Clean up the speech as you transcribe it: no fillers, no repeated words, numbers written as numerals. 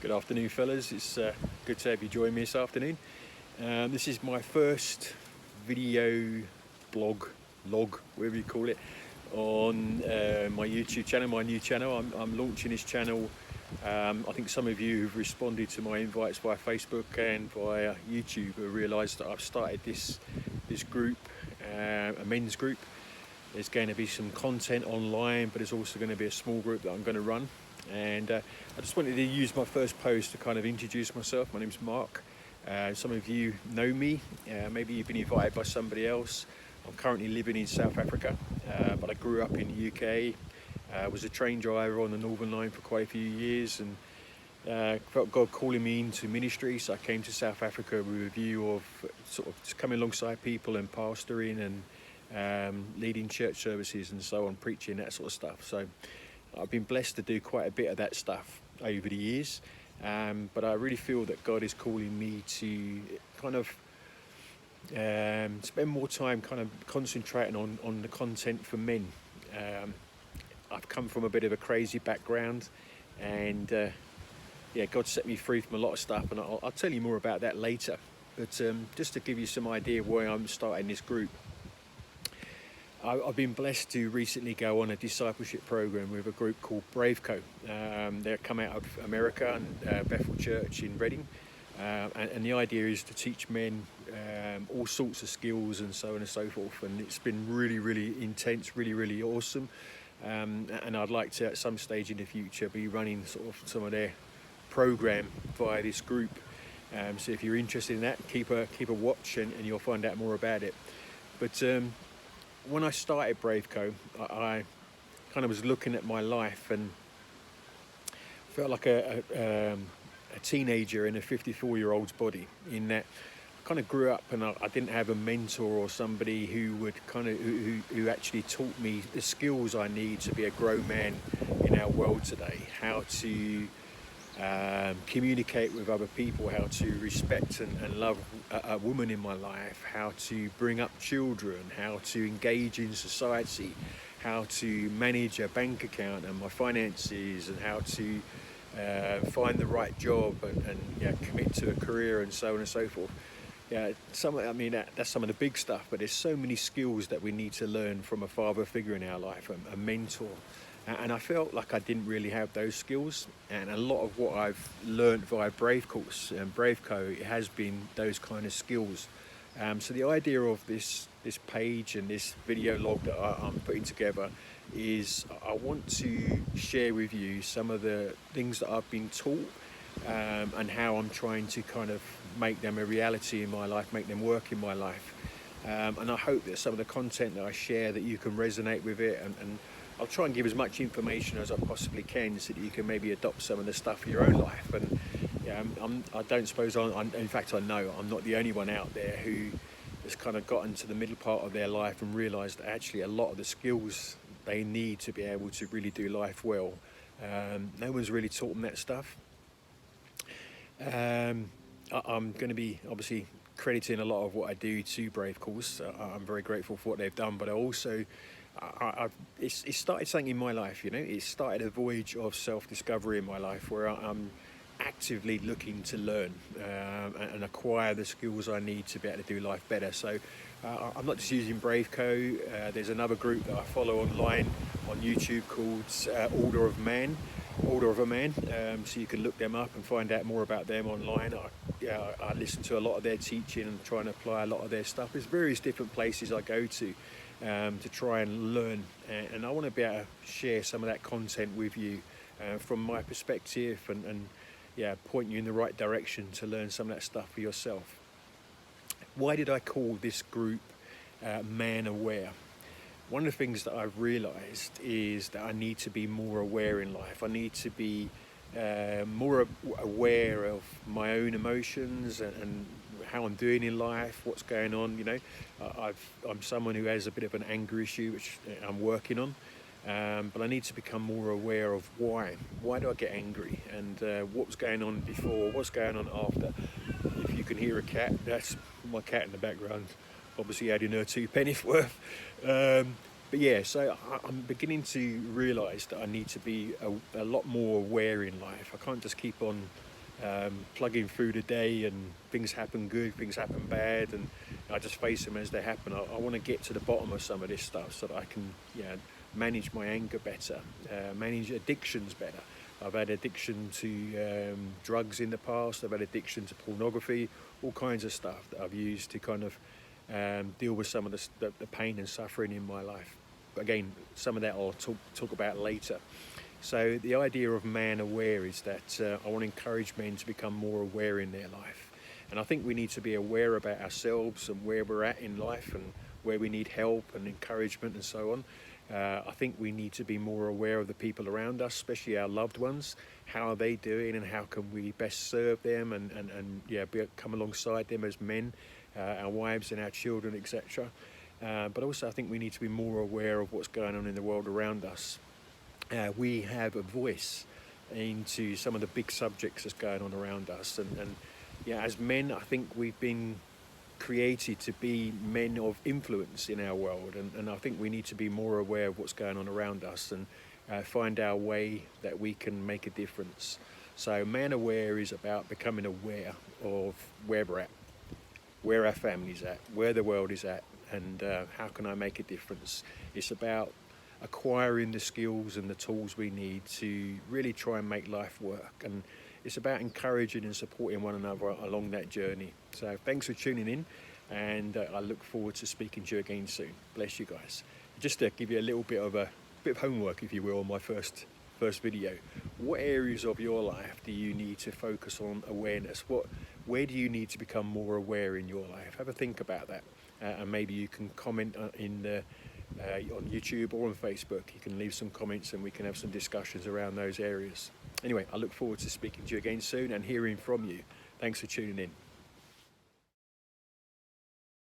Good afternoon, fellas. It's good to have you join me this afternoon. This is my first video blog, log, whatever you call it, on my YouTube channel, my new channel. I'm launching this channel. I think some of you who've responded to my invites via Facebook and via YouTube have realised that I've started this group, a men's group. There's going to be some content online, but there's also going to be a small group that I'm going to run. And I just wanted to use my first post to kind of introduce myself. My name's Mark. Some of you know me. Maybe you've been invited by somebody else. I'm currently living in South Africa, but I grew up in the UK. Was a train driver on the Northern Line for quite a few years, and felt God calling me into ministry. So I came to South Africa with a view of sort of just coming alongside people and pastoring and leading church services and so on, preaching, that sort of stuff. So I've been blessed to do quite a bit of that stuff over the years, but I really feel that God is calling me to kind of spend more time kind of concentrating on the content for men. I've come from a bit of a crazy background, and yeah, God set me free from a lot of stuff, and I'll tell you more about that later. But just to give you some idea why I'm starting this group, I've been blessed to recently go on a discipleship program with a group called Braveco. They come out of America and Bethel Church in Reading, and the idea is to teach men all sorts of skills and so on and so forth. And it's been really, really intense, really, really awesome. And I'd like to, at some stage in the future, be running sort of some of their program via this group. So if you're interested in that, keep a watch, and you'll find out more about it. But when I started Braveco, I kind of was looking at my life and felt like a teenager in a 54-year-old's body, in that I kind of grew up and I didn't have a mentor or somebody who would kind of who actually taught me the skills I need to be a grown man in our world today. How to communicate with other people, how to respect and love a woman in my life, how to bring up children, how to engage in society, how to manage a bank account and my finances, and how to find the right job and yeah, commit to a career and so on and so forth. Yeah, that's some of the big stuff, but there's so many skills that we need to learn from a father figure in our life, a mentor. And I felt like I didn't really have those skills, and a lot of what I've learned via Brave Course and Braveco, it has been those kind of skills. So the idea of this page and this video log that I'm putting together is I want to share with you some of the things that I've been taught, and how I'm trying to kind of make them a reality in my life, make them work in my life. And I hope that some of the content that I share, that you can resonate with it, and I'll try and give as much information as I possibly can so that you can maybe adopt some of the stuff for your own life. And yeah, I don't suppose in fact I know I'm not the only one out there who has kind of gotten to the middle part of their life and realised that actually a lot of the skills they need to be able to really do life well, no one's really taught them that stuff. I'm going to be obviously crediting a lot of what I do to Brave Course. I'm very grateful for what they've done, but I also it started something in my life, you know. It started a voyage of self-discovery in my life where I'm actively looking to learn and acquire the skills I need to be able to do life better. So I'm not just using Braveco. There's another group that I follow online on YouTube called Order of a Man. So you can look them up and find out more about them online. I listen to a lot of their teaching and try and apply a lot of their stuff. There's various different places I go to try and learn, and I want to be able to share some of that content with you from my perspective, and yeah, point you in the right direction to learn some of that stuff for yourself. Why did I call this group Man Aware? One of the things that I've realised is that I need to be more aware in life. I need to be more aware of my own emotions and how I'm doing in life, what's going on. You know, I'm someone who has a bit of an anger issue, which I'm working on, but I need to become more aware of why do I get angry, and what was going on before, what's going on after. If you can hear a cat, that's my cat in the background, obviously adding her 2 pennies worth. But yeah, so I'm beginning to realise that I need to be a lot more aware in life. I can't just keep on plugging through the day, and things happen good, things happen bad, and I just face them as they happen. I want to get to the bottom of some of this stuff so that I can, manage my anger better, manage addictions better. I've had addiction to drugs in the past. I've had addiction to pornography, all kinds of stuff that I've used to kind of deal with some of the pain and suffering in my life. But again, some of that I'll talk about later. So the idea of man aware is that I want to encourage men to become more aware in their life. And I think we need to be aware about ourselves and where we're at in life and where we need help and encouragement and so on. I think we need to be more aware of the people around us, especially our loved ones. How are they doing, and how can we best serve them and come alongside them as men, our wives and our children, etc. But also I think we need to be more aware of what's going on in the world around us. We have a voice into some of the big subjects that's going on around us. And as men, I think we've been created to be men of influence in our world. And I think we need to be more aware of what's going on around us and find our way that we can make a difference. So man aware is about becoming aware of where we're at, where our family's at, where the world is at, and how can I make a difference. It's about acquiring the skills and the tools we need to really try and make life work. And it's about encouraging and supporting one another along that journey. So thanks for tuning in, and I look forward to speaking to you again soon. Bless you guys. Just to give you a little bit of homework, if you will, on my first video. What areas of your life do you need to focus on awareness? Where do you need to become more aware in your life? Have a think about that, and maybe you can comment on YouTube or on Facebook. You can leave some comments and we can have some discussions around those areas. Anyway, I look forward to speaking to you again soon and hearing from you. Thanks for tuning in.